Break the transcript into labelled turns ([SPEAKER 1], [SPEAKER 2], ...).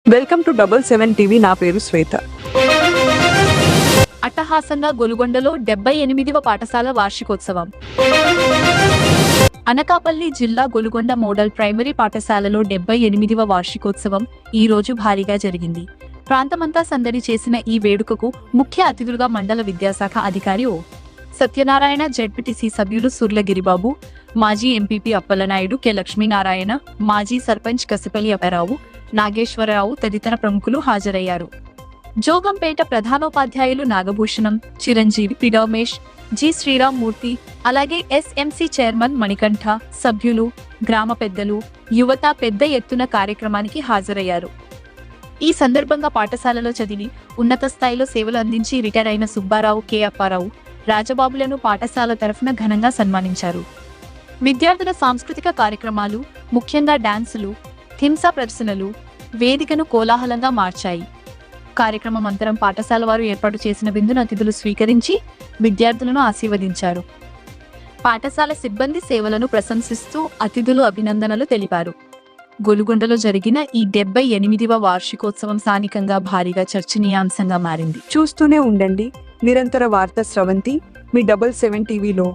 [SPEAKER 1] Welcome to 77 TV. నా పేరు శ్వేత.
[SPEAKER 2] అట్టహాసంగా గొలుగొండలో 78వ పాఠశాల వార్షికోత్సవం. అనకాపల్లి జిల్లా గొలుగొండ మోడల్ ప్రైమరీ పాఠశాలలో 78వ వార్షికోత్సవం ఈ రోజు భారీగా జరిగింది. ప్రాంతమంతా సందడి చేసిన ఈ వేడుకకు ముఖ్య అతిథులుగా మండల విద్యాశాఖ అధికారి ఓ సత్యనారాయణ, జెడ్పీటీసీ సభ్యులు సుర్లగిరిబాబు, మాజీ ఎంపీపీ అప్పలనాయుడు, కె లక్ష్మీనారాయణ, మాజీ సర్పంచ్ కసిపల్లి అప్పారావు, నాగేశ్వరరావు తదితర ప్రముఖులు హాజరయ్యారు. జోగంపేట ప్రధానోపాధ్యాయులు నాగభూషణం, చిరంజీవి, పి రమేష్, జి శ్రీరామ్మూర్తి, అలాగే ఎస్ఎంసీ చైర్మన్ మణికంఠ, సభ్యులు, గ్రామ పెద్దలు, యువత పెద్ద ఎత్తున కార్యక్రమానికి హాజరయ్యారు. ఈ సందర్భంగా పాఠశాలలో చదివి ఉన్నత స్థాయిలో సేవలు అందించి రిటైర్ అయిన సుబ్బారావు, కె అప్పారావు, రాజబాబులను పాఠశాల తరఫున ఘనంగా సన్మానించారు. విద్యార్థుల సాంస్కృతిక కార్యక్రమాలు, ముఖ్యంగా డాన్సులు, హింసా ప్రదర్శనలు వేదికను కోలాహలంగా మార్చాయి. కార్యక్రమం అంతరం పాఠశాల వారు ఏర్పాటు చేసిన విందును అతిథులు స్వీకరించి విద్యార్థులను ఆశీర్వదించారు. పాఠశాల సిబ్బంది సేవలను ప్రశంసిస్తూ అతిథులు అభినందనలు తెలిపారు. గొలుగొండలో జరిగిన ఈ 78వ వార్షికోత్సవం స్థానికంగా భారీగా చర్చనీయాంశంగా మారింది.
[SPEAKER 1] చూస్తూనే ఉండండి నిరంతర వార్త స్రవంతి మీ 77 టీవీలో.